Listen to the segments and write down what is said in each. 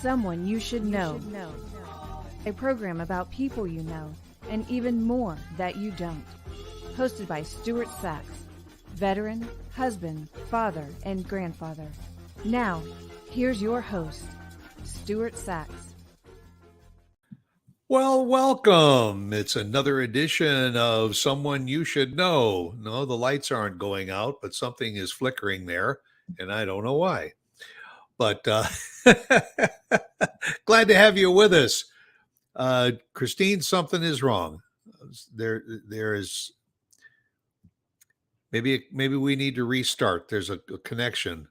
Someone You Should Know. A program about people you know and even more that you don't. Hosted by Stuart Sax, veteran, husband, father, and grandfather. Now, here's your host, Stuart Sax. Well, welcome. It's another edition of Someone You Should Know. No, the lights aren't going out, but something is flickering there, and I don't know why. But glad to have you with us. Christine, something is wrong. There is maybe we need to restart. There's a connection.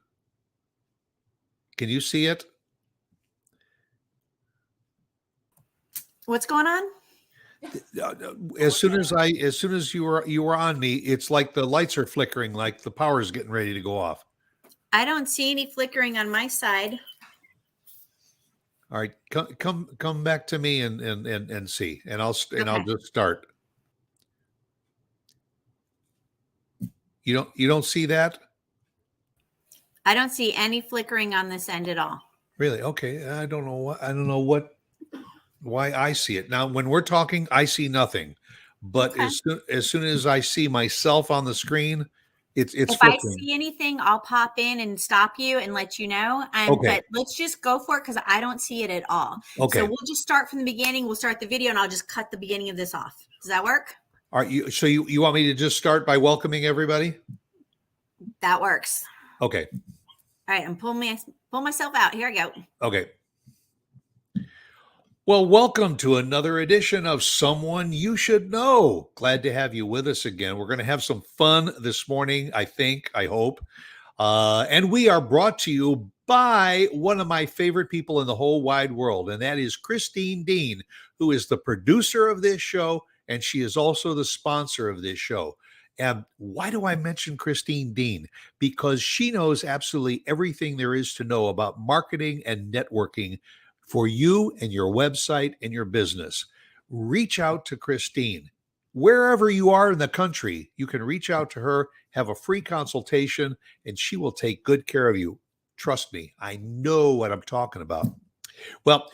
Can you see it? What's going on? As soon as you were on me, it's like the lights are flickering, like the power is getting ready to go off. I don't see any flickering on my side. All right, come back to me and see, and I'll just start. You don't see that? I don't see any flickering on this end at all. Really? Okay. I don't know why I see it. Now, when we're talking, I see nothing. But Okay. as soon as I see myself on the screen, it's If flickering. I see anything, I'll pop in and stop you and let you know. Okay. But let's just go for it because I don't see it at all. Okay. So we'll just start from the beginning. We'll start the video and I'll just cut the beginning of this off. Does that work? All right. So you want me to just start by welcoming everybody? That works. Okay. All right. I'm pull myself out. Here I go. Okay. Well, welcome to another edition of Someone You Should Know. Glad to have you with us again. We're going to have some fun this morning, I hope. And we are brought to you by one of my favorite people in the whole wide world, and that is Christine Dean, who is the producer of this show, and she is also the sponsor of this show. And why do I mention Christine Dean? Because she knows absolutely everything there is to know about marketing and networking for you and your website and your business. Reach out to Christine. Wherever you are in the country, you can reach out to her, have a free consultation, and she will take good care of you. Trust me, I know what I'm talking about. Well,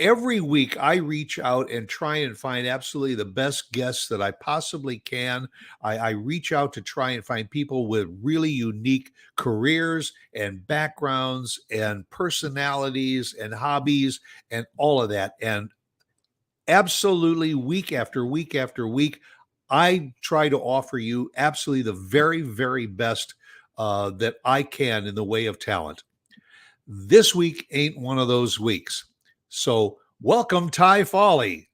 every week I reach out and try and find absolutely the best guests that I possibly can. I reach out to try and find people with really unique careers and backgrounds and personalities and hobbies and all of that. And absolutely week after week after week, I try to offer you absolutely the very, very best that I can in the way of talent. This week ain't one of those weeks. So welcome, Ty Fawley.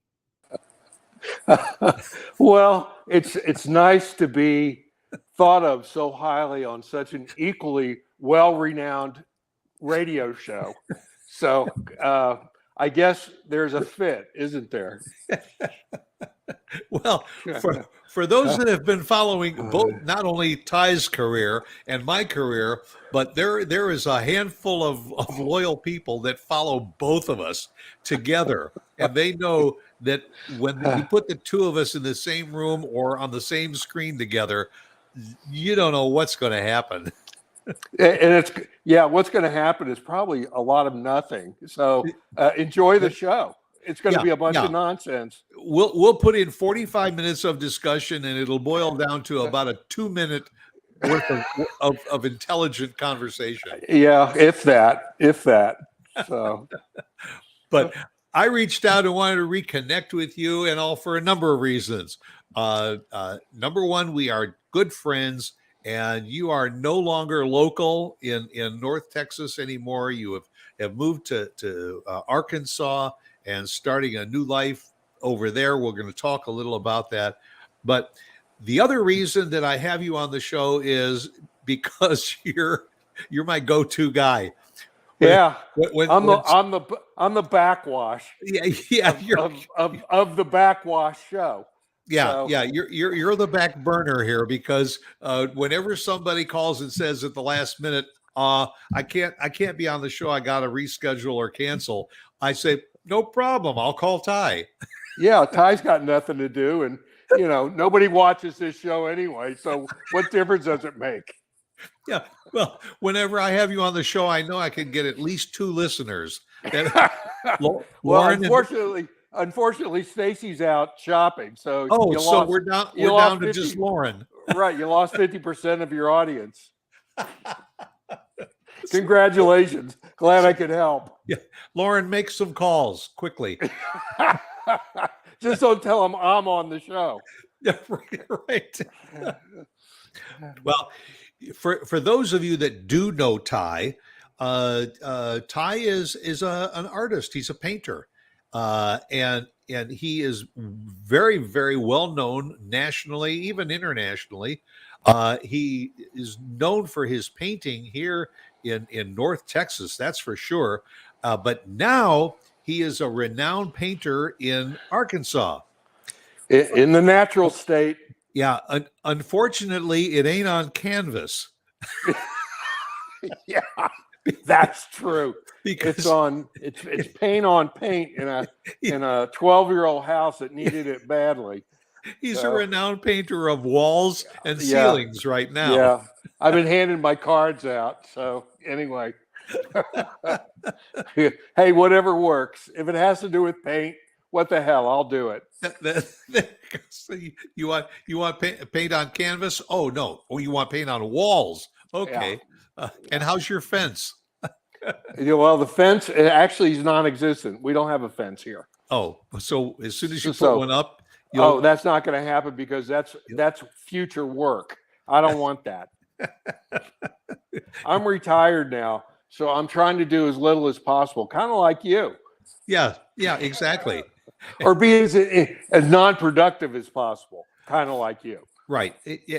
Well, it's nice to be thought of so highly on such an equally well-renowned radio show. So I guess there's a fit, isn't there? Well, for those that have been following both not only Ty's career and my career, but there is a handful of loyal people that follow both of us together. And they know that when you put the two of us in the same room or on the same screen together, you don't know what's going to happen. And what's going to happen is probably a lot of nothing. So enjoy the show. It's going to be a bunch of nonsense. We'll put in 45 minutes of discussion, and it'll boil down to about a 2-minute worth of intelligent conversation. Yeah, if that. So, but I reached out and wanted to reconnect with you, and all for a number of reasons. Number one, we are good friends, and you are no longer local in North Texas anymore. You have moved to Arkansas and starting a new life over there. We're going to talk a little about that. But the other reason that I have you on the show is because you're my go-to guy. I'm the backwash. Of the backwash show. Yeah, you're the back burner here because whenever somebody calls and says at the last minute, I can't be on the show, I got to reschedule or cancel, I say, no problem, I'll call Ty. Yeah, Ty's got nothing to do, and nobody watches this show anyway, so what difference does it make? Yeah, well, whenever I have you on the show, I know I can get at least 2 listeners Well, Lauren. unfortunately, Stacy's out shopping, so Oh, you so lost. we're down. You We're lost down to 50, just Lauren. right? You lost 50% of your audience. Congratulations! Glad I could help. Yeah, Lauren, make some calls quickly. Just don't tell them I'm on the show. Yeah, right. Well, for those of you that do know Ty, Ty is an artist. He's a painter, and he is very well known nationally, even internationally. He is known for his painting here in North Texas, that's for sure. But now he is a renowned painter in Arkansas. In the natural state. Yeah, unfortunately, it ain't on canvas. Yeah, that's true. Because It's paint on paint in a 12-year-old house that needed it badly. he's a renowned painter of walls and ceilings right now. Yeah, I've been handing my cards out. So anyway, hey, whatever works. If it has to do with paint, what the hell? I'll do it. So you want paint on canvas? Oh no! Oh, you want paint on walls? Okay. And how's your fence? Well, the fence actually is non-existent. We don't have a fence here. Oh, so as soon as you put one up, that's not going to happen because that's future work. I don't want that. I'm retired now, so I'm trying to do as little as possible, kind of like you. Yeah, exactly. Or be as non-productive as possible, kind of like you. Right,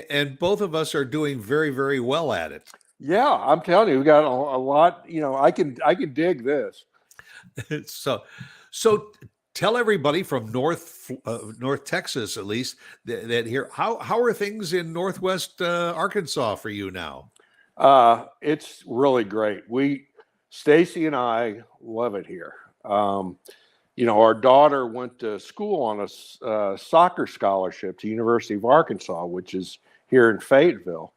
and both of us are doing very well at it. Yeah, I'm telling you, we got a lot. I can dig this. So tell everybody from North Texas, at least, that here. How are things in Northwest Arkansas for you now? It's really great. Stacy and I love it here. Our daughter went to school on a soccer scholarship to University of Arkansas, which is here in Fayetteville.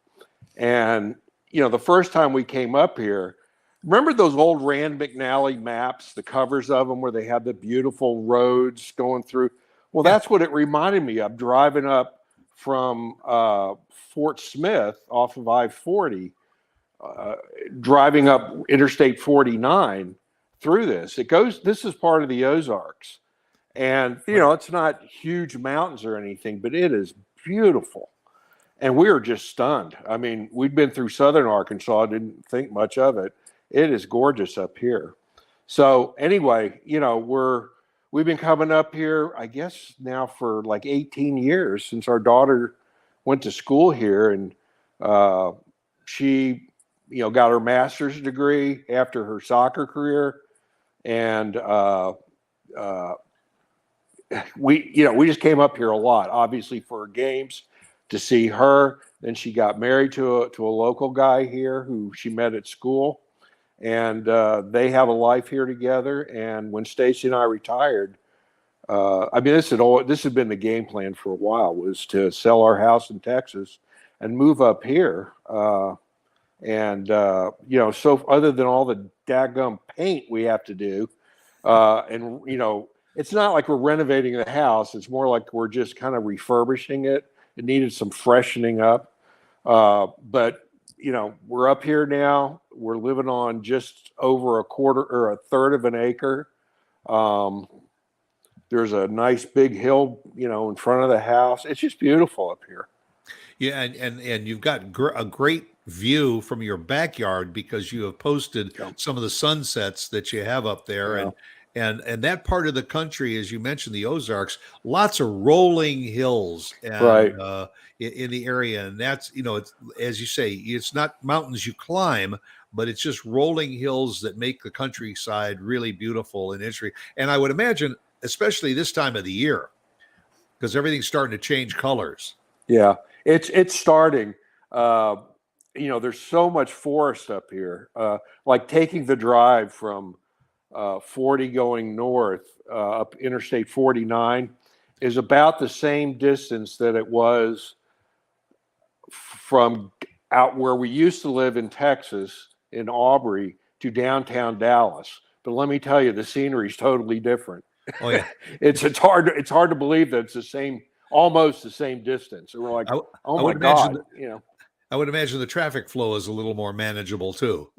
And, the first time we came up here, remember those old Rand McNally maps, the covers of them where they had the beautiful roads going through? Well, that's what it reminded me of, driving up from Fort Smith off of I-40, driving up Interstate 49 through this. This is part of the Ozarks. And, it's not huge mountains or anything, but it is beautiful. And we were just stunned. I mean, we'd been through southern Arkansas, didn't think much of it. It is gorgeous up here. So anyway, we've been coming up here, I guess now for like 18 years since our daughter went to school here. And she, got her master's degree after her soccer career. And we just came up here a lot, obviously for games, to see her. Then she got married to a local guy here who she met at school, and they have a life here together. And when Stacy and I retired, this had been the game plan for a while, was to sell our house in Texas and move up here. So other than all the daggum paint we have to do, it's not like we're renovating the house. It's more like we're just kind of refurbishing it. It needed some freshening up. But we're up here now. We're living on just over a quarter or a third of an acre. There's a nice big hill, in front of the house. It's just beautiful up here. Yeah, and you've got a great view from your backyard because you have posted some of the sunsets that you have up there, and that part of the country, as you mentioned, the Ozarks, lots of rolling hills, and, in the area, and that's it's, as you say, it's not mountains you climb, but it's just rolling hills that make the countryside really beautiful and interesting. And I would imagine, especially this time of the year, because everything's starting to change colors. Yeah, it's starting. There's so much forest up here. Like taking the drive from 40 going north up Interstate 49 is about the same distance that it was from out where we used to live in Texas, in Aubrey, to downtown Dallas. but let me tell you, the scenery is totally different. Oh yeah. It's hard to believe that it's the same, almost the same distance. And we're like, I, oh I my would imagine. God, you know. I would imagine the traffic flow is a little more manageable too.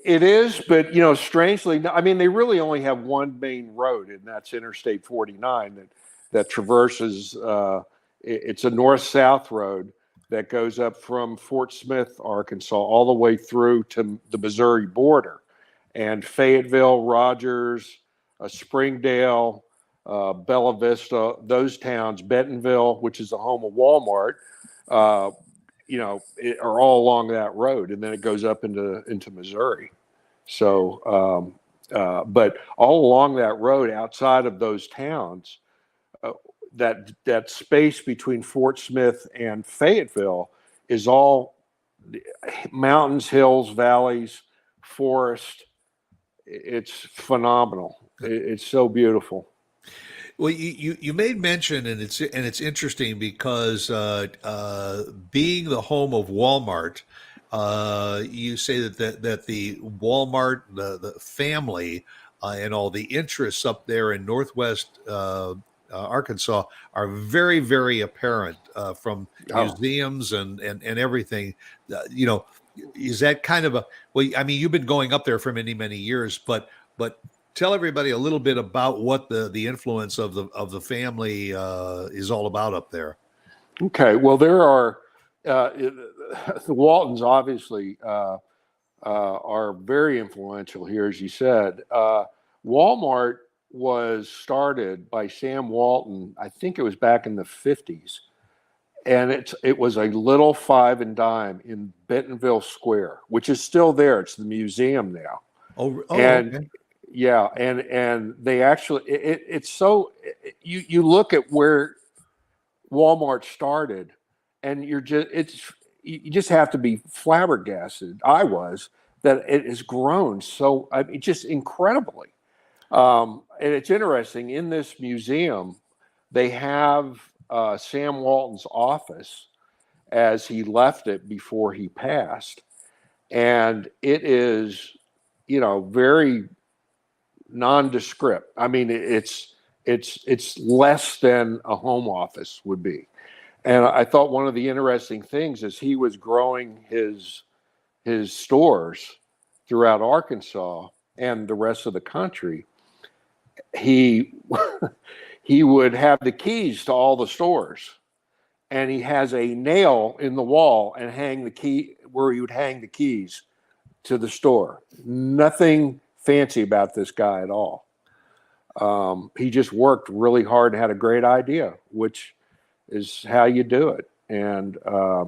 It is, but you know, strangely, I mean, they really only have one main road, and that's Interstate 49 that traverses. It's a north-south road that goes up from Fort Smith, Arkansas, all the way through to the Missouri border, and Fayetteville, Rogers, Springdale, Bella Vista, those towns, Bentonville, which is the home of Walmart. You know, are all along that road, and then it goes up into Missouri. So, but all along that road, outside of those towns, that space between Fort Smith and Fayetteville is all mountains, hills, valleys, forest. It's phenomenal. It's so beautiful. Well, you made mention, and it's interesting because being the home of Walmart, you say that the Walmart the family and all the interests up there in Northwest Arkansas are very, very apparent from museums and everything. You know, is that kind of a well? I mean, you've been going up there for many, many years, but tell everybody a little bit about what the influence of the family is all about up there. Okay, well, there are the Waltons obviously are very influential here, as you said. Walmart was started by Sam Walton. I think it was back in the 50s, and it was a little 5 and dime in Bentonville Square, which is still there. It's the museum now. And okay. yeah, and they actually it's so you look at where Walmart started, and you just have to be flabbergasted. I was that it has grown so, I mean, just incredibly. And it's interesting, in this museum, they have Sam Walton's office as he left it before he passed, and it is, you know, very nondescript. I mean, it's less than a home office would be. And I thought one of the interesting things is he was growing his stores throughout Arkansas and the rest of the country. He he would have the keys to all the stores, and he has a nail in the wall and hang the key where he would hang the keys to the store. Nothing fancy about this guy at all. He just worked really hard and had a great idea, which is how you do it. And I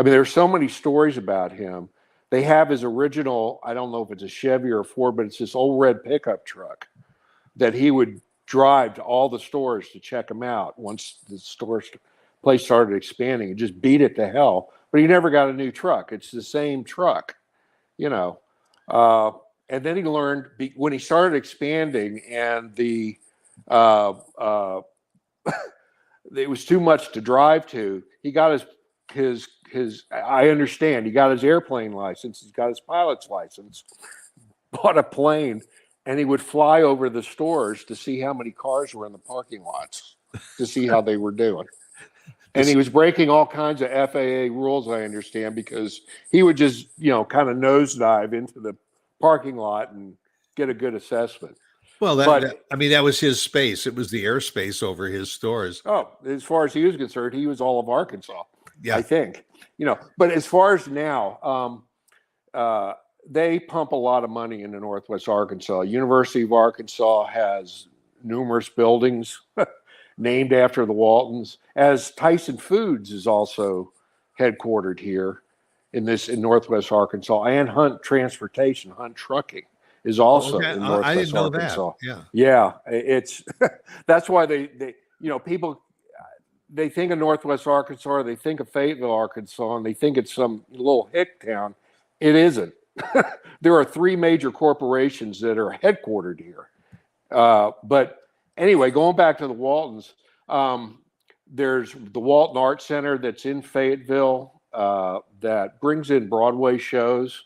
mean, there's so many stories about him. They have his original, I don't know if it's a Chevy or a Ford, but it's this old red pickup truck that he would drive to all the stores to check them out once the place started expanding, and just beat it to hell. But he never got a new truck. It's the same truck, you know. And then he learned when he started expanding, and it was too much to drive to. He got his I understand. He got his airplane license. He's got his pilot's license. Bought a plane, and he would fly over the stores to see how many cars were in the parking lots, to see how they were doing. And he was breaking all kinds of FAA rules, I understand, because he would just, you know, kind of nosedive into the parking lot and get a good assessment. Well, I mean, that was his space. It was the airspace over his stores. Oh, as far as he was concerned, he was all of Arkansas, Yeah. I think. You know, but as far as now, they pump a lot of money into Northwest Arkansas. University of Arkansas has numerous buildings named after the Waltons, as Tyson Foods is also headquartered here in Northwest Arkansas, and Hunt Transportation, Hunt Trucking is also in Northwest I didn't know Arkansas. That. Yeah, it's that's why they you know, people, they think of Northwest Arkansas, or they think of Fayetteville, Arkansas, and they think it's some little hick town. It isn't. There are 3 major corporations that are headquartered here. But anyway, going back to the Waltons, there's the Walton Art Center that's in Fayetteville that brings in Broadway shows.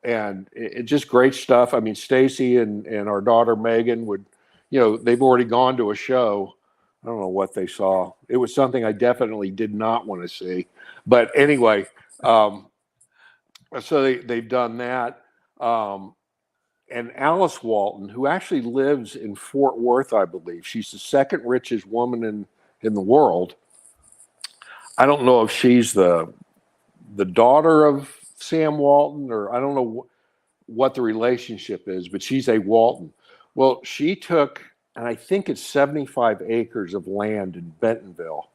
and it just great stuff. I mean, Stacy and our daughter Megan would, they've already gone to a show. I don't know what they saw. It was something I definitely did not want to see. But anyway, so they've done that. And Alice Walton, who actually lives in Fort Worth, I believe. She's the second richest woman in the world. I don't know if she's the daughter of Sam Walton, or I don't know what the relationship is, but she's a Walton. Well, she took, and I think it's 75 acres of land in Bentonville,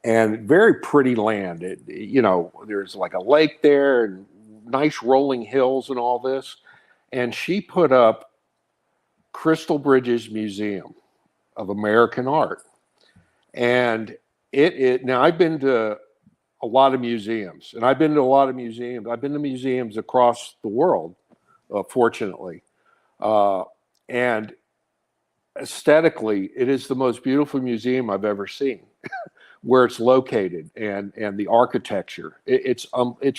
and very pretty land. There's like a lake there and nice rolling hills and all this. And she put up Crystal Bridges Museum of American Art. And now I've been to a lot of museums, and I've been to museums across the world, fortunately. And aesthetically, it is the most beautiful museum I've ever seen, where it's located and the architecture. It's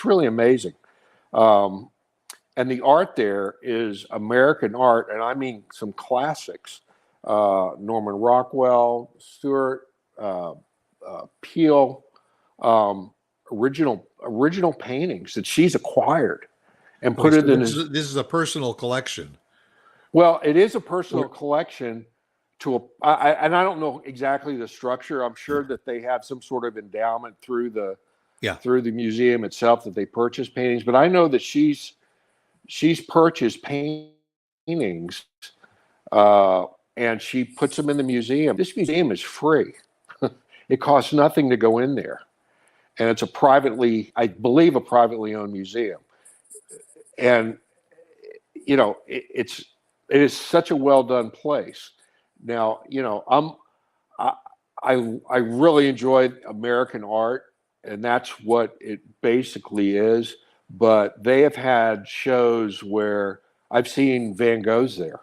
really amazing. And the art there is American art, and I mean some classics. Norman Rockwell, Stuart, Peale, original paintings that she's acquired and put it in. This is a personal collection. Well, it is a personal collection and I don't know exactly the structure. I'm sure that they have some sort of endowment through the museum itself that they purchase paintings. But I know that she's purchased paintings and she puts them in the museum. This museum is free. It costs nothing to go in there. And it's I believe, a privately owned museum. And, it is such a well done place. Now, I really enjoyed American art, and that's what it basically is. But they have had shows where I've seen Van Goghs there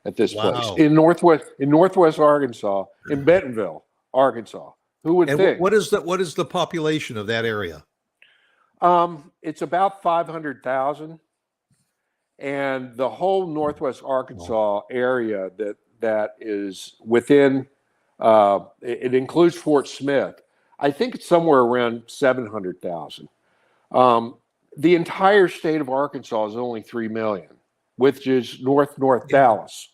at this place in Northwest Arkansas, in Bentonville, Arkansas. Who would think? What is the population of that area? It's about 500,000, and the whole Northwest Arkansas area that is within. It includes Fort Smith. I think it's somewhere around 700,000. The entire state of Arkansas is only 3 million, which is North Dallas.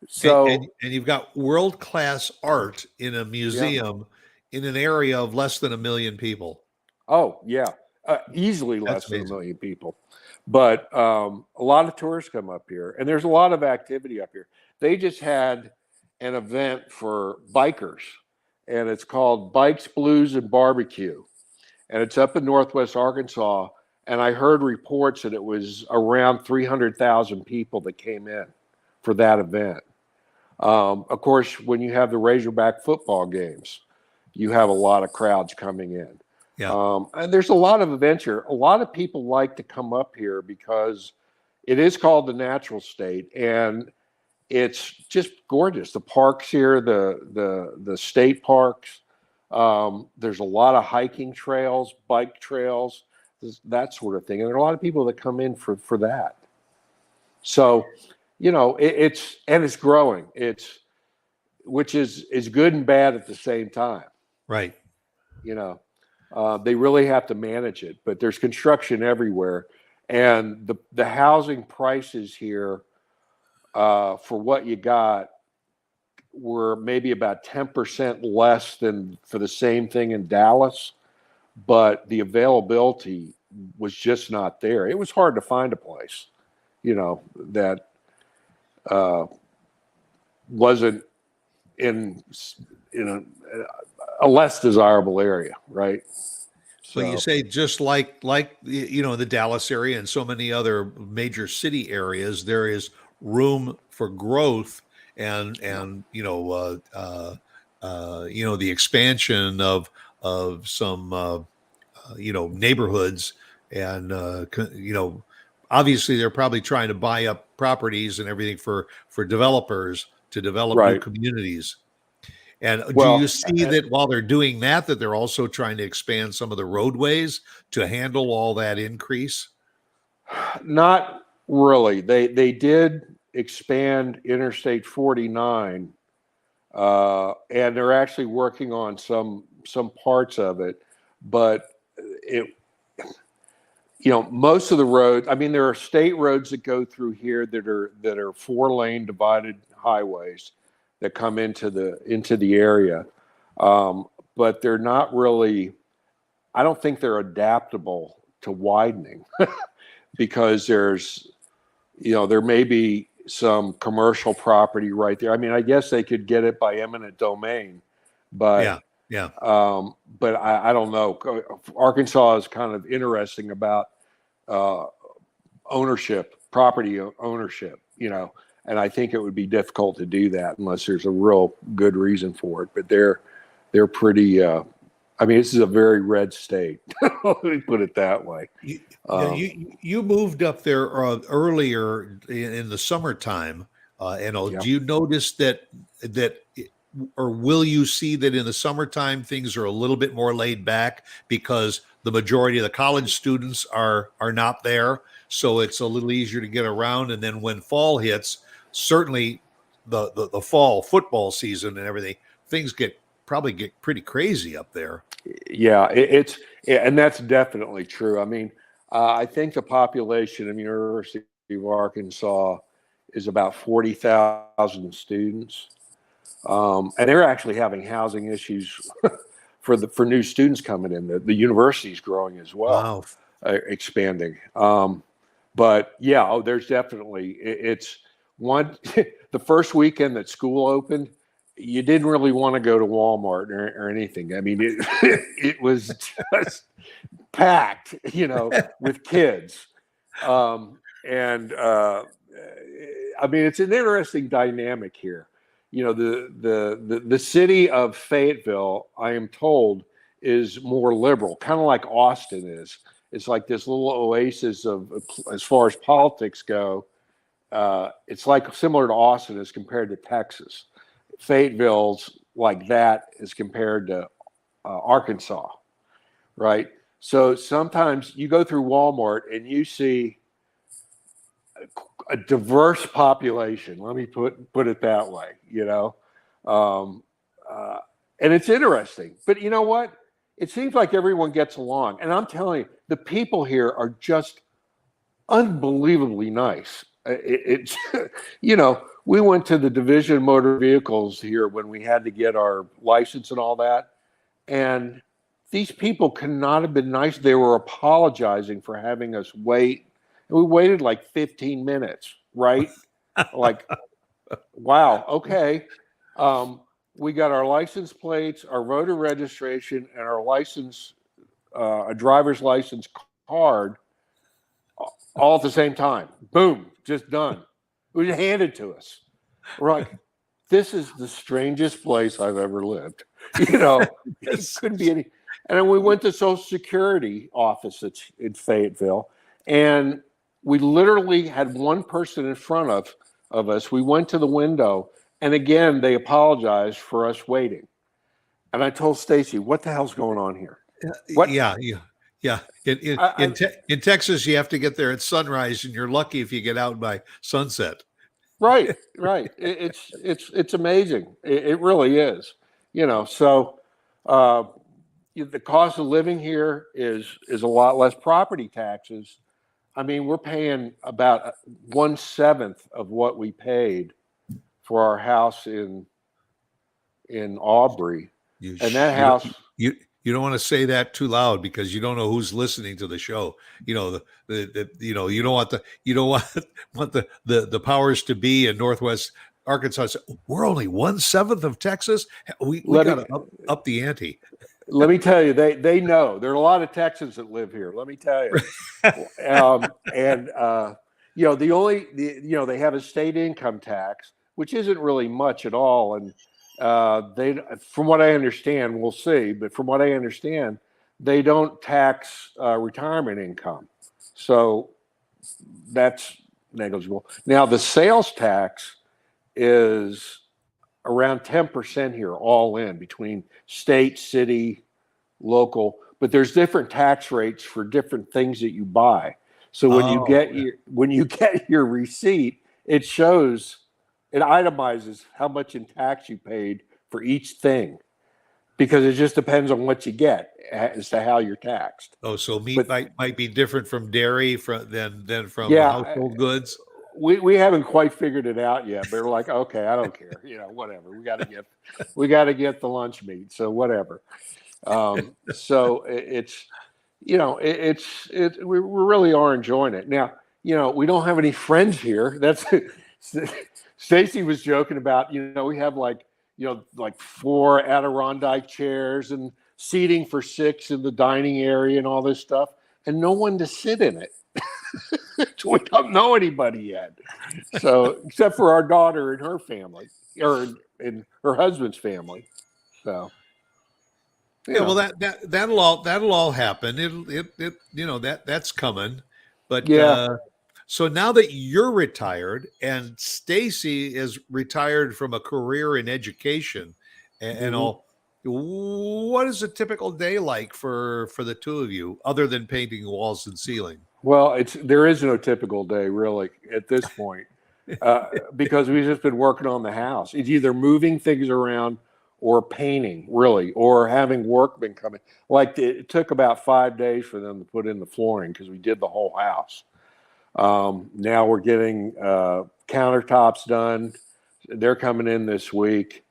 So and you've got world-class art in a museum in an area of less than 1 million people. Oh yeah, easily less than 1 million people. But a lot of tourists come up here, and there's a lot of activity up here. They just had an event for bikers, and it's called Bikes, Blues, and Barbecue. And it's up in Northwest Arkansas. And I heard reports that it was around 300,000 people that came in for that event. Of course, when you have the Razorback football games, you have a lot of crowds coming in. Yeah. And there's a lot of events here. A lot of people like to come up here because it is called the natural state, and it's just gorgeous. The parks here, the state parks. There's a lot of hiking trails, bike trails, that sort of thing. And there are a lot of people that come in for that. So, it's growing. Which is good and bad at the same time. Right. They really have to manage it, but there's construction everywhere. And the housing prices here, for what you got, were maybe about 10% less than for the same thing in Dallas, but the availability was just not there. It was hard to find a place, that wasn't in a less desirable area, right? So you say just like the Dallas area and so many other major city areas, there is room for growth and the expansion of some neighborhoods, and obviously they're probably trying to buy up properties and everything for developers to develop new communities. And do you see that while they're doing that they're also trying to expand some of the roadways to handle all that increase? Not really. They did expand Interstate 49, and they're actually working on some parts of it, but it most of the roads. I mean, there are state roads that go through here that are 4-lane divided highways that come into the area, but they're not really. I don't think they're adaptable to widening because there may be some commercial property right there. I mean, I guess they could get it by eminent domain, but Yeah. but I don't know. Arkansas is kind of interesting about ownership, property ownership, and I think it would be difficult to do that unless there's a real good reason for it. But they're pretty. I mean, this is a very red state. Let me put it that way. You moved up there earlier in the summertime, and Yeah. do you notice that or will you see that in the summertime things are a little bit more laid back because the majority of the college students are not there, so it's a little easier to get around? And then when fall hits, certainly the fall football season and everything, things probably get pretty crazy up there. Yeah, and that's definitely true. I mean, I think the population of the University of Arkansas is about 40,000 students, and they're actually having housing issues for new students coming in. The university's growing as well, Wow. expanding. But yeah, there's definitely it's one. The first weekend that school opened, you didn't really want to go to Walmart or anything. I mean, it was just packed, with kids. I mean, it's an interesting dynamic here. The city of Fayetteville, I am told, is more liberal, kind of like Austin is. It's like this little oasis of, as far as politics go, it's like similar to Austin as compared to Texas. Fayetteville's like that as compared to Arkansas, right? So sometimes you go through Walmart and you see a diverse population. Let me put it that way, and it's interesting. But you know what? It seems like everyone gets along, and I'm telling you, the people here are just unbelievably nice. It's we went to the Division of Motor Vehicles here when we had to get our license and all that, and these people could not have been nice. They were apologizing for having us wait, and we waited like 15 minutes, right? Like, wow, okay. We got our license plates, our voter registration, and our license, a driver's license card, all at the same time. Boom, just done. It was handed to us. We're like, this is the strangest place I've ever lived. It couldn't be any. And then we went to Social Security office in Fayetteville, and we literally had one person in front of us. We went to the window, and again, they apologized for us waiting. And I told Stacy, what the hell's going on here? What? Yeah. In Texas, you have to get there at sunrise, and you're lucky if you get out by sunset. Right. It's amazing. It really is. So the cost of living here is a lot less. Property taxes. I mean, we're paying about 1/7 of what we paid for our house in Aubrey, and that house. You don't want to say that too loud because you don't know who's listening to the show. You don't want the powers to be in Northwest Arkansas say, we're only 1/7 of Texas. We got to up the ante. Let me tell you, they know. There are a lot of Texans that live here. Let me tell you. They have a state income tax, which isn't really much at all. And from what I understand, we'll see, but from what I understand, they don't tax retirement income. So that's negligible. Now, the sales tax is around 10% here, all in, between state, city, local, but there's different tax rates for different things that you buy. So when you Oh, get your receipt, it itemizes how much in tax you paid for each thing, because it just depends on what you get as to how you're taxed. oh, so meat But might be different from dairy than from yeah, household goods. we haven't quite figured it out yet. But we're like, okay, I don't care, whatever. We got to get the lunch meat, so whatever. So it's we really are enjoying it now. We don't have any friends here. That's Stacy was joking about. We have like 4 Adirondack chairs and seating for 6 in the dining area and all this stuff, and no one to sit in it. We don't know anybody yet. So except for our daughter and her family, or and her husband's family. So Yeah, well, that'll all happen. That's coming. But yeah. so now that you're retired and Stacy is retired from a career in education and Mhm. all, what is a typical day like for the two of you, other than painting walls and ceiling? Well, there is no typical day really at this point, because we've just been working on the house. It's either moving things around or painting, really, or having workmen coming. Like it took about 5 days for them to put in the flooring because we did the whole house. Now we're getting countertops done. They're coming in this week,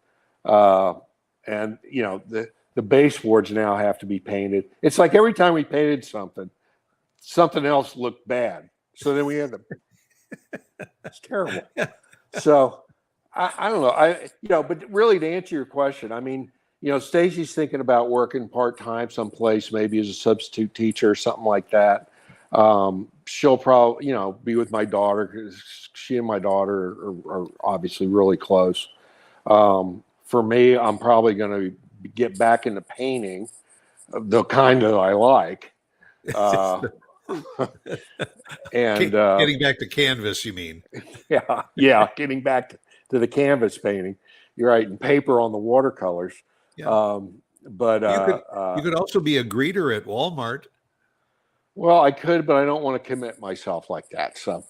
and the baseboards now have to be painted. It's like every time we painted something else looked bad. So then we had to. It's terrible. So I don't know. But really, to answer your question, I mean, Stacy's thinking about working part-time someplace, maybe as a substitute teacher or something like that. She'll probably, be with my daughter, because she and my daughter are obviously really close. For me, I'm probably going to get back into painting, the kind that I like. And Getting back to canvas, you mean? yeah, getting back to the canvas painting. You're right, and paper on the watercolors. Yeah. But You could also be a greeter at Walmart. well, I could, but I don't want to commit myself like that. So,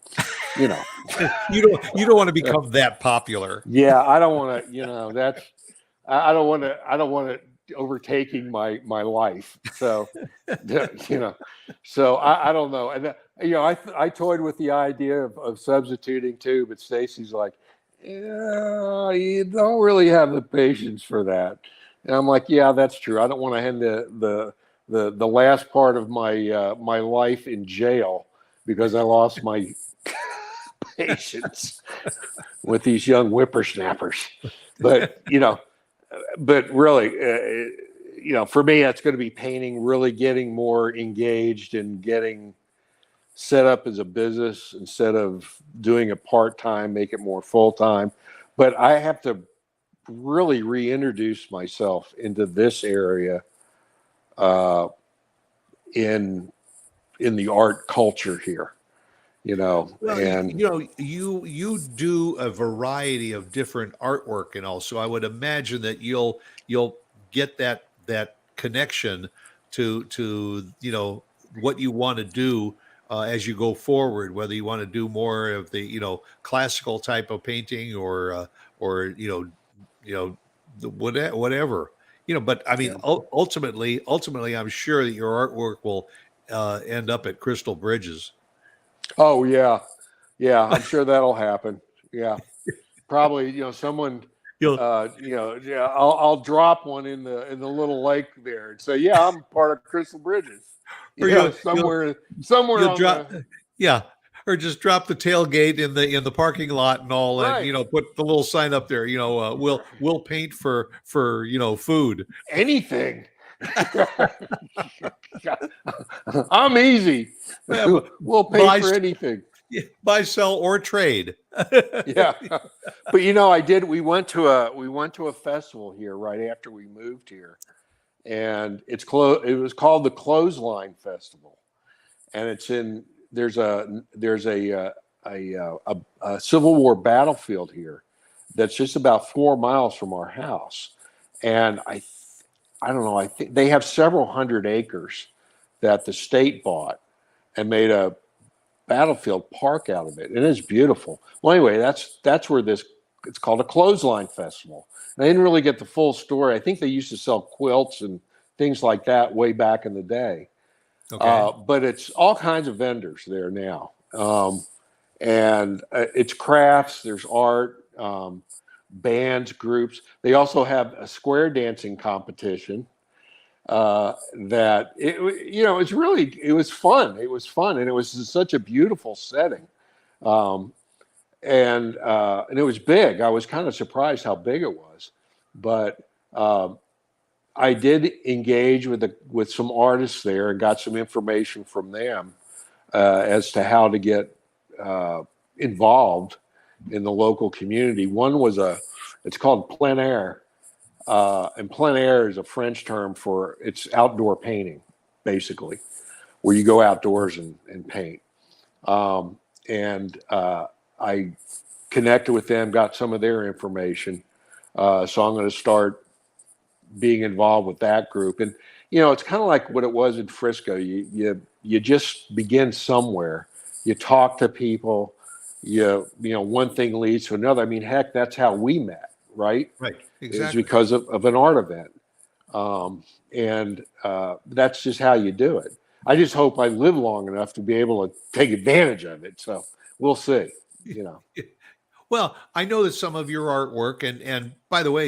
You don't want to become that popular. yeah, I don't want to. That's I don't want to. I don't want it overtaking my life. So, so I don't know. And I toyed with the idea of substituting too, but Stacy's like, yeah, you don't really have the patience for that. And I'm like, yeah, that's true. I don't want to end the last part of my life in jail because I lost my patience with these young whippersnappers. But but really, for me, that's going to be painting, really getting more engaged and getting set up as a business instead of doing it part-time, make it more full-time. But I have to really reintroduce myself into this area in the art culture here, Well, and you do a variety of different artwork and all, so I would imagine that you'll get that connection to what you want to do as you go forward, whether you want to do more of the classical type of painting or whatever. But I mean, yeah. ultimately, I'm sure that your artwork will end up at Crystal Bridges. Oh yeah, I'm sure that'll happen. Yeah, probably. Someone. You'll Yeah, I'll drop one in the little lake there and say, yeah, I'm part of Crystal Bridges. or Somewhere you'll on drop the yeah, or just drop the tailgate in the parking lot and all, and right. put the little sign up there. We'll paint for food. Anything. I'm easy. Yeah, We'll pay buy, for anything. buy, sell, or trade. Yeah, but I did. We went to a festival here right after we moved here, and it was called the Clothesline Festival, and there's a Civil War battlefield here that's just about 4 miles from our house, and I don't know. I think they have several hundred acres that the state bought and made a Battlefield Park out of it, and it's beautiful. Well, anyway, that's where it's called a clothesline festival. And I didn't really get the full story. I think they used to sell quilts and things like that way back in the day. Okay. But it's all kinds of vendors there now. And it's crafts, there's art, bands, groups. They also have a square dancing competition that it was fun. It was fun, and it was such a beautiful setting. And it was big. I was kind of surprised how big it was, but I did engage with some artists there and got some information from them as to how to get involved in the local community. One was it's called plein air, and plein air is a French term for it's outdoor painting, basically, where you go outdoors and paint. I connected with them, got some of their information. So I'm going to start being involved with that group. And, it's kind of like what it was in Frisco. You just begin somewhere. You talk to people, one thing leads to another. I mean, heck, that's how we met, right? Right. Exactly. It's because of an art event. That's just how you do it. I just hope I live long enough to be able to take advantage of it. So we'll see, Well, I know that some of your artwork, and by the way,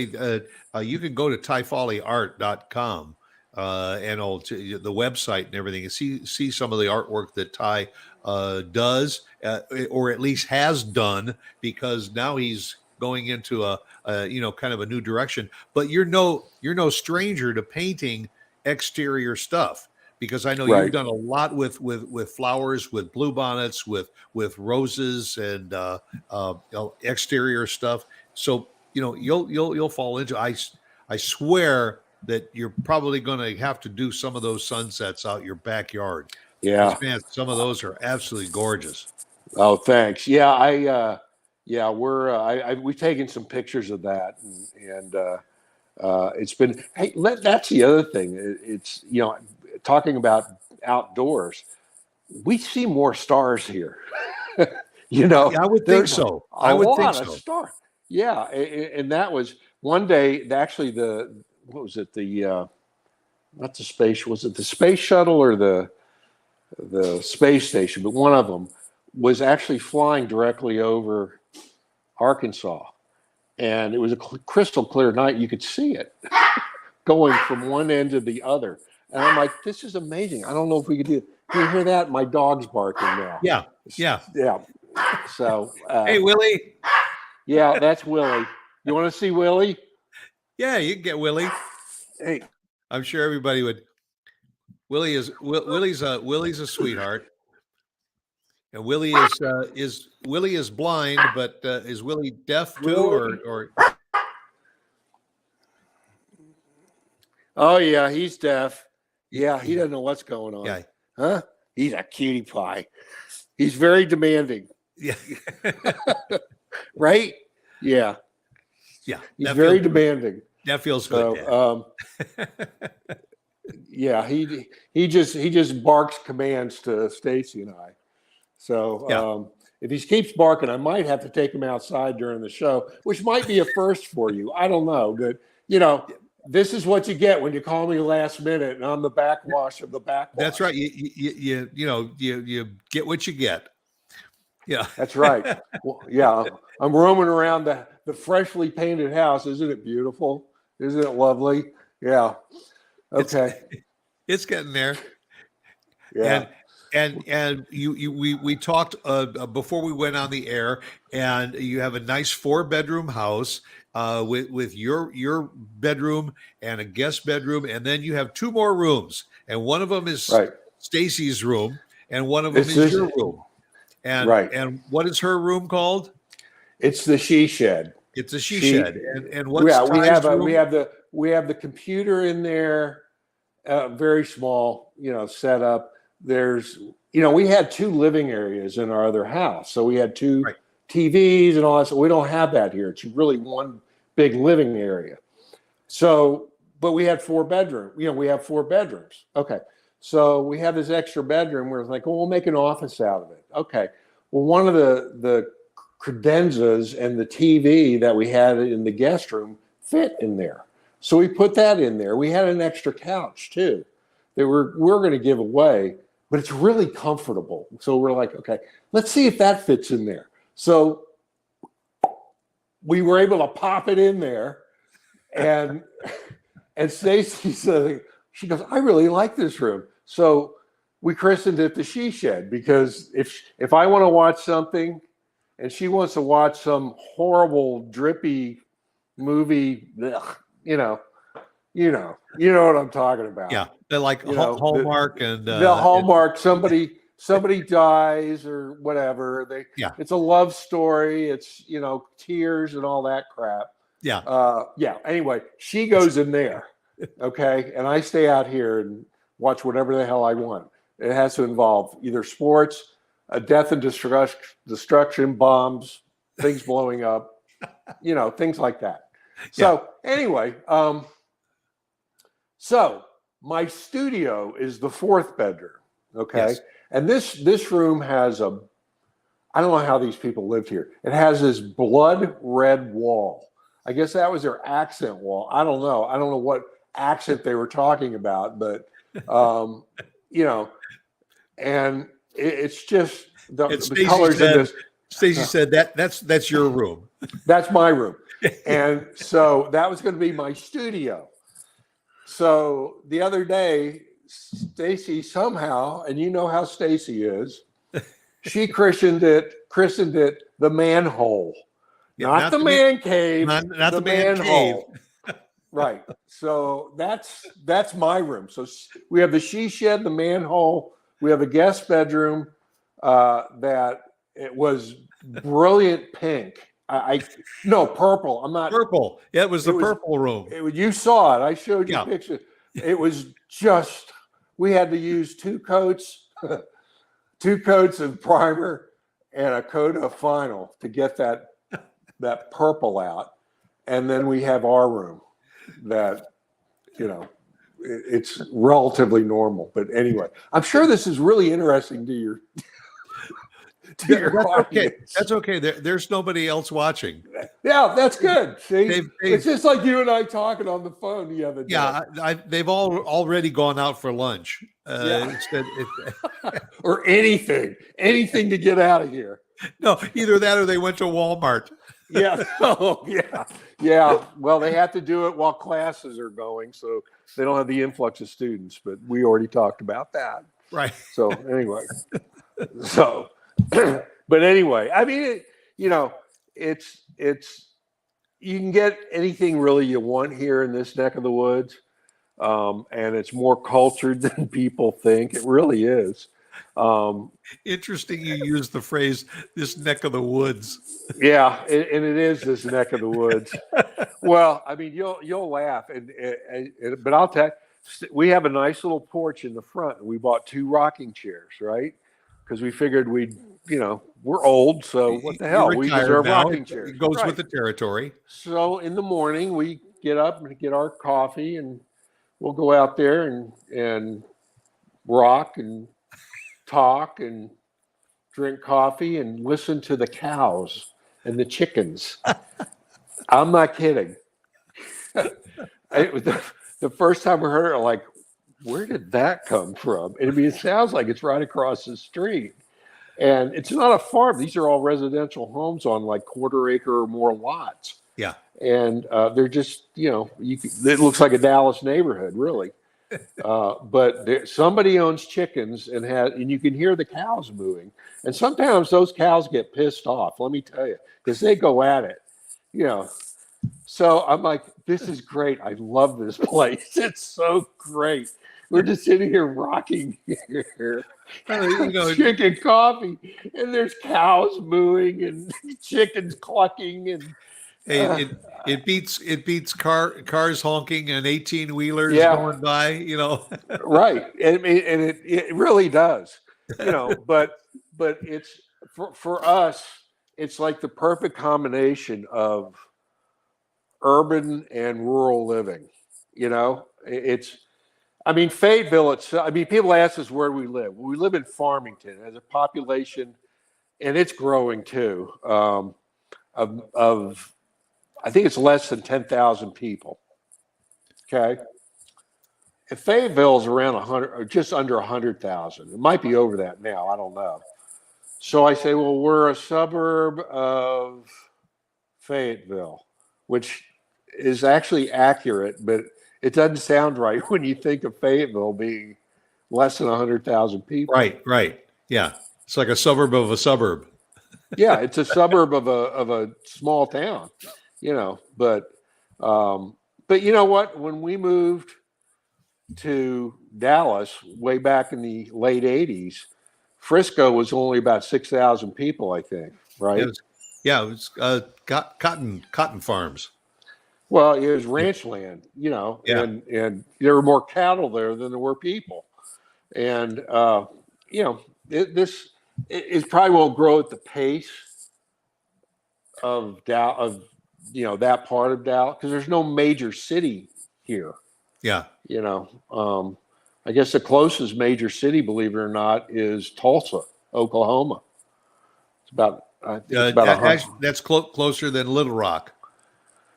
you can go to tyfawleyart.com and the website and everything, and see some of the artwork that Ty does, or at least has done, because now he's going into a kind of a new direction. But you're no stranger to painting exterior stuff, because I know Right. you've done a lot with flowers, with bluebonnets, with roses, and exterior stuff. So you'll fall into. I swear that you're probably going to have to do some of those sunsets out your backyard. Yeah. Man, some of those are absolutely gorgeous. Oh, thanks. Yeah, we've taken some pictures of that, and it's been. Hey, that's the other thing. It's talking about outdoors. We see more stars here. Yeah, I would think so. I would think so. Stars. Yeah, and that was one day. Actually, what was it? Not the space. Was it the space shuttle or the space station? But one of them was actually flying directly over Arkansas, and it was a crystal clear night. You could see it going from one end to the other, and I'm like, "This is amazing." I don't know if we could do it. Can you hear that? My dog's barking now. Yeah. So, hey, Willie. Yeah, that's Willie. You want to see Willie? Yeah, you can get Willie. Hey, I'm sure everybody would. Willie's a sweetheart, and Willie is blind, but is Willie deaf too, or? Oh yeah, he's deaf. Yeah, he doesn't know what's going on. Yeah. Huh? He's a cutie pie. He's very demanding. Yeah. Right? Yeah. Yeah. He's very demanding. That feels good. Yeah, he just barks commands to Stacy and I. So if he keeps barking, I might have to take him outside during the show, which might be a first for you. I don't know. But this is what you get when you call me last minute, and I'm the backwash of the backwash. That's right. You get what you get. Yeah, that's right. Well, yeah, I'm roaming around the freshly painted house. Isn't it beautiful? Isn't it lovely? Yeah. Okay. It's getting there. Yeah. And we talked before we went on the air, and you have a nice 4-bedroom house with your bedroom and a guest bedroom, and then you have 2 more rooms, and one of them is Stacy's room, and one of them is your room. And and what is her room called? It's the she shed. It's a she shed. And what's we have the computer in there, very small, setup. There's, we had 2 living areas in our other house. So we had 2 TVs and all that. So we don't have that here. It's really one big living area. So, but we had 4 bedrooms. We have 4 bedrooms. Okay. So we have this extra bedroom. We're like, well, we'll make an office out of it. Okay. Well, one of the credenzas and the TV that we had in the guest room fit in there. So we put that in there. We had an extra couch too that we're going to give away, but it's really comfortable. So we're like, okay, let's see if that fits in there. So we were able to pop it in there, and Stacy said, she goes, I really like this room. So we christened it the She Shed, because if I want to watch something and she wants to watch some horrible drippy movie, ugh, you know what I'm talking about. Yeah, they're like You know, Hallmark the Hallmark. Somebody dies or whatever. Yeah. It's a love story. It's tears and all that crap. Yeah. Yeah. Anyway, she goes in there, okay, and I stay out here and watch whatever the hell I want. It has to involve either sports, death and destruction, bombs, things blowing up, things like that. So anyway, so my studio is the fourth bedroom, okay? Yes. And this room has I don't know how these people lived here. It has this blood red wall. I guess that was their accent wall. I don't know. I don't know what accent they were talking about, but and it's just the colors in this. Stacey said that's your room. That's my room. And so that was going to be my studio. So the other day, Stacy somehow, and you know how Stacy is, she christened it the manhole. Yeah, not the man cave. Not the manhole. Right. So that's my room. So we have the She Shed, the manhole. We have a guest bedroom that it was brilliant pink. No, purple. I'm not Purple. Yeah, it was the purple room. You saw it. I showed you pictures. It was just, we had to use two coats of primer and a coat of Final to get that purple out. And then we have our room that, it's relatively normal. But anyway, I'm sure this is really interesting to your That's okay. That's okay. There's nobody else watching. Yeah, that's good. See, it's just like you and I talking on the phone the other day. Yeah, they've already gone out for lunch. Or anything to get out of here. No, either that or they went to Walmart. Yeah. Oh, yeah. Well, they have to do it while classes are going, so they don't have the influx of students. But we already talked about that. Right. So anyway, but anyway, I mean, it's you can get anything really you want here in this neck of the woods, and it's more cultured than people think. It really is. Interesting you use the phrase "this neck of the woods." Yeah, and it is this neck of the woods. Well, I mean, you'll laugh, but I'll tell you, we have a nice little porch in the front, and we bought 2 rocking chairs, right? Because we figured we're old, so what the hell? We deserve rocking chairs. It goes with the territory. So in the morning, we get up and get our coffee, and we'll go out there and rock and talk and drink coffee and listen to the cows and the chickens. I'm not kidding. It was the first time we heard it, like, where did that come from? I mean, it sounds like it's right across the street. And it's not a farm. These are all residential homes on like quarter-acre or more lots. Yeah. And they're just, it looks like a Dallas neighborhood, really. But somebody owns chickens and you can hear the cows mooing. And sometimes those cows get pissed off, let me tell you, because they go at it, So I'm like, this is great. I love this place. It's so great. We're just sitting here rocking here, drinking coffee, and there's cows mooing and chickens clucking, and it beats cars honking and 18-wheelers going by. Right. And it really does. But it's for us, it's like the perfect combination of urban and rural living. I mean, Fayetteville itself. I mean, people ask us where we live. We live in Farmington. It has a population, and it's growing too. Of I think it's less than 10,000 people. Okay. If Fayetteville's around 100 or just under 100,000, it might be over that now. I don't know. So I say, well, we're a suburb of Fayetteville, which is actually accurate, but it doesn't sound right when you think of Fayetteville being less than 100,000 people. Right. Yeah. It's like a suburb of a suburb. Yeah, it's a suburb of a small town, but you know what? When we moved to Dallas way back in the late 80s, Frisco was only about 6,000 people, I think, right? It was cotton farms. Well, it was ranch land, Yeah. and there were more cattle there than there were people. And, this probably won't grow at the pace of Dallas, that part of Dallas, because there's no major city here. Yeah. I guess the closest major city, believe it or not, is Tulsa, Oklahoma. It's about, that's closer than Little Rock.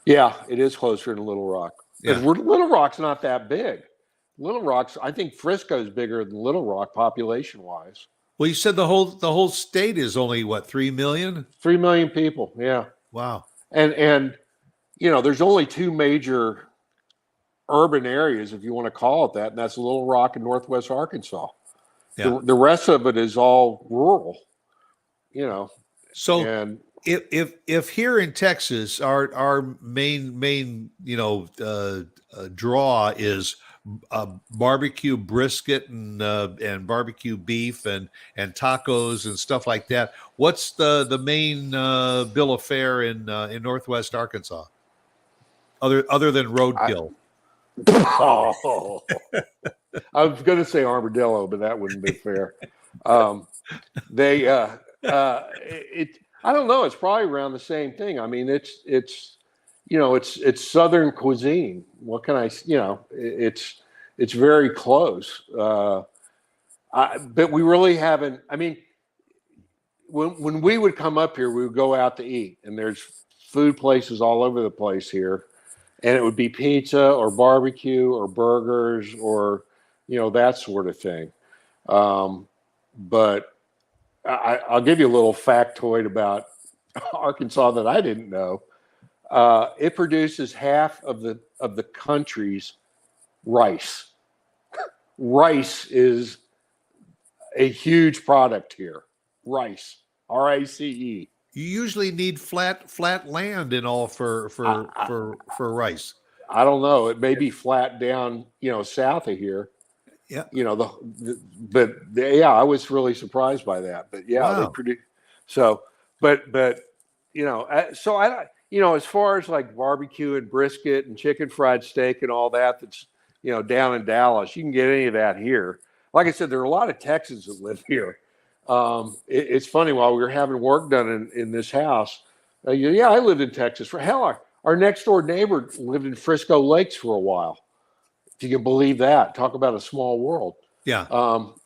Yeah, it is closer than Little Rock. Yeah. Little Rock's not that big. Little Rock's, I think Frisco's bigger than Little Rock population wise. Well, you said the whole state is only what, 3 million? 3 million people. Yeah. Wow. And there's only two major urban areas, if you want to call it that, and that's Little Rock and Northwest Arkansas. Yeah. The rest of it is all rural, So and if here in Texas, our main draw is barbecue brisket and barbecue beef and tacos and stuff like that, what's the main bill of fare in Northwest Arkansas, other than roadkill? Oh, I was going to say armadillo, but that wouldn't be fair. I don't know. It's probably around the same thing. I mean, it's Southern cuisine. What can I? It's very close. But we really haven't. I mean, when we would come up here, we would go out to eat, and there's food places all over the place here. And it would be pizza or barbecue or burgers or, that sort of thing. But I'll give you a little factoid about Arkansas that I didn't know. It produces half of the country's rice. Rice is a huge product here. Rice, RICE. You usually need flat land and all for rice. I don't know. It may be flat down, south of here. Yeah. I was really surprised by that. But yeah, wow. They produce. So, but so I, as far as like barbecue and brisket and chicken fried steak and all that, that's down in Dallas, you can get any of that here. Like I said, there are a lot of Texans that live here. It's funny, while we were having work done in this house, I lived in Texas. For hell, our next door neighbor lived in Frisco Lakes for a while. If you can believe that. Talk about a small world. Yeah. Well,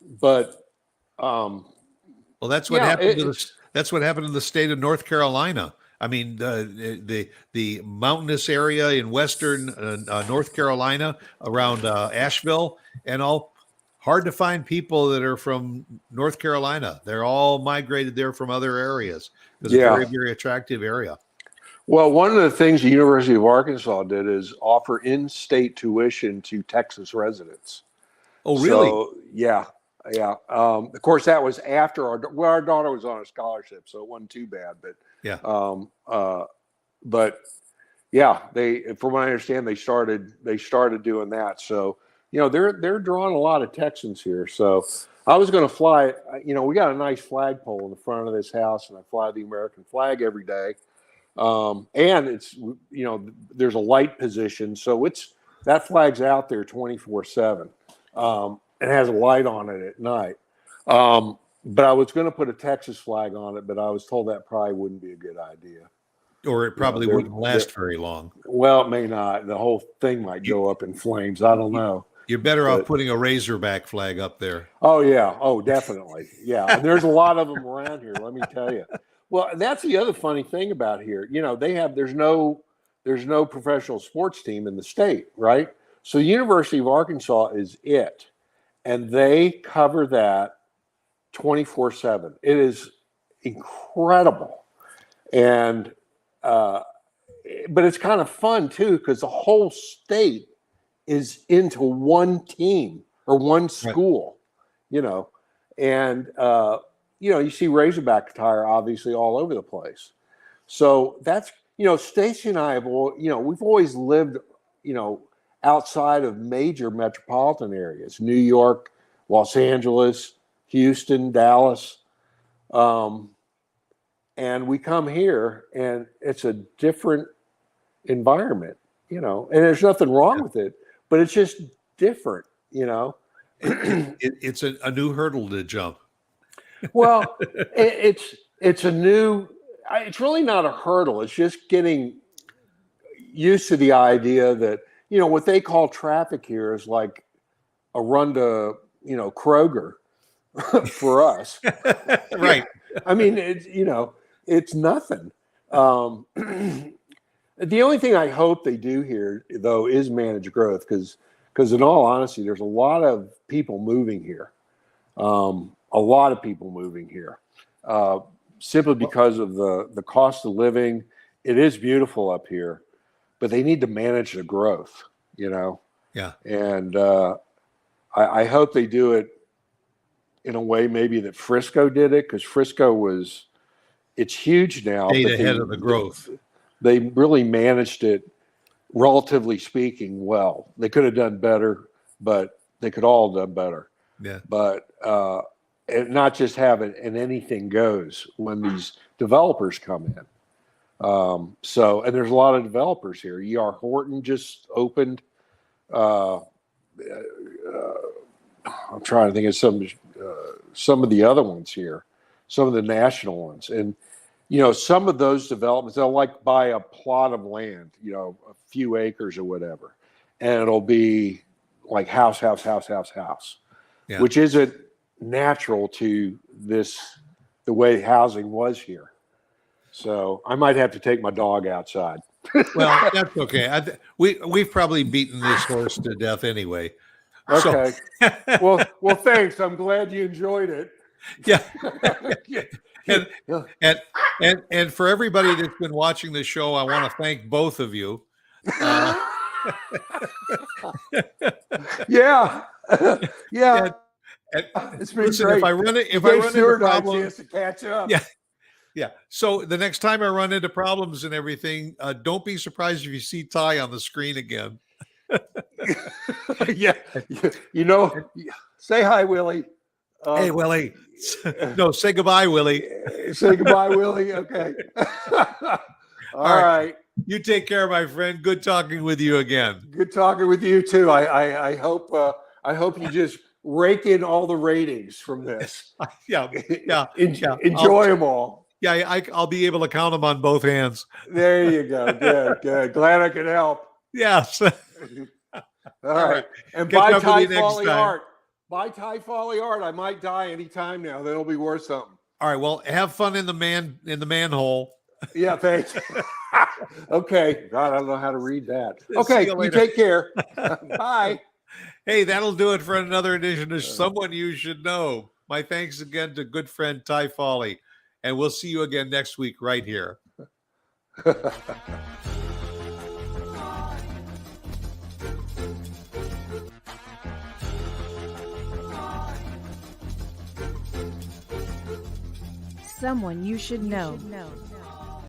that's what happened that's what happened in the state of North Carolina. I mean, the mountainous area in western North Carolina around Asheville and all. Hard to find people that are from North Carolina. They're all migrated there from other areas. It's a very, very attractive area. Well, one of the things the University of Arkansas did is offer in-state tuition to Texas residents. Oh, really? So, yeah. Of course, that was after our daughter was on a scholarship, so it wasn't too bad. But yeah. But yeah, from what I understand, they started doing that. So. They're drawing a lot of Texans here. So I was going to fly, we got a nice flagpole in the front of this house, and I fly the American flag every day. And it's, there's a light position. So that flag's out there 24/7. It has a light on it at night. But I was going to put a Texas flag on it, but I was told that probably wouldn't be a good idea. Or it probably wouldn't last very long. Well, it may not. The whole thing might go up in flames. I don't know. You're better But- off putting a Razorback flag up there. Oh yeah. Oh, definitely. Yeah. And there's a lot of them around here. Let me tell you. Well, that's the other funny thing about here. There's no professional sports team in the state, right? So the University of Arkansas is it, and they cover that 24/7. It is incredible, and but it's kind of fun too because the whole state is into one team or one school, and you see Razorback attire obviously all over the place. So that's, Stacy and I have, we've always lived, outside of major metropolitan areas, New York, Los Angeles, Houston, Dallas. And we come here and it's a different environment, and there's nothing wrong with it, but it's just different, It's a new hurdle to jump. Well, it's really not a hurdle. It's just getting used to the idea that, what they call traffic here is like a run to, Kroger for us. Right. I mean, it's nothing. The only thing I hope they do here, though, is manage growth because in all honesty, there's a lot of people moving here. A lot of people moving here simply because of the cost of living. It is beautiful up here, but they need to manage the growth, Yeah. And I hope they do it in a way maybe that Frisco did it, because it's huge now. Stayed but ahead of the growth. They really managed it, relatively speaking, well. They could have done better, but they could all have done better. Yeah. But and not just have an anything goes when these developers come in. And there's a lot of developers here. E.R. Horton just opened. I'm trying to think of some of the other ones here, some of the national ones. And, some of those developments, they'll buy a plot of land, a few acres or whatever. And it'll be like house, Yeah. which isn't natural to the way housing was here. So I might have to take my dog outside. Well, that's okay. We've probably beaten this horse to death anyway. Okay. Well, thanks. I'm glad you enjoyed it. Yeah. Yeah. And for everybody that's been watching the show, I want to thank both of you. Yeah. Yeah. And It's been listen, great. if I run Gave into Stuart and I a problems, chance to catch up. Yeah. Yeah. So the next time I run into problems and everything, don't be surprised if you see Ty on the screen again. Yeah. Say hi, Willie. Hey, Willie. No, say goodbye, Willie. Say goodbye, Willie. Okay. All right. You take care, my friend. Good talking with you again. Good talking with you too. I hope you just rake in all the ratings from this. Yeah. Enjoy them all. Yeah, I'll be able to count them on both hands. There you go. Good. Glad I could help. Yes. All right. And Catch buy up with Ty you next Fawley time. art. Buy Ty Fawley art. I might die anytime now. Then it'll be worth something. All right. Well, have fun in the manhole. Yeah, thanks. Okay. God, I don't know how to read that. See Okay, you you later. take care. Bye. Hey, that'll do it for another edition of Someone You Should Know. My thanks again to good friend Ty Fawley. And we'll see you again next week right here. Someone You Should Know.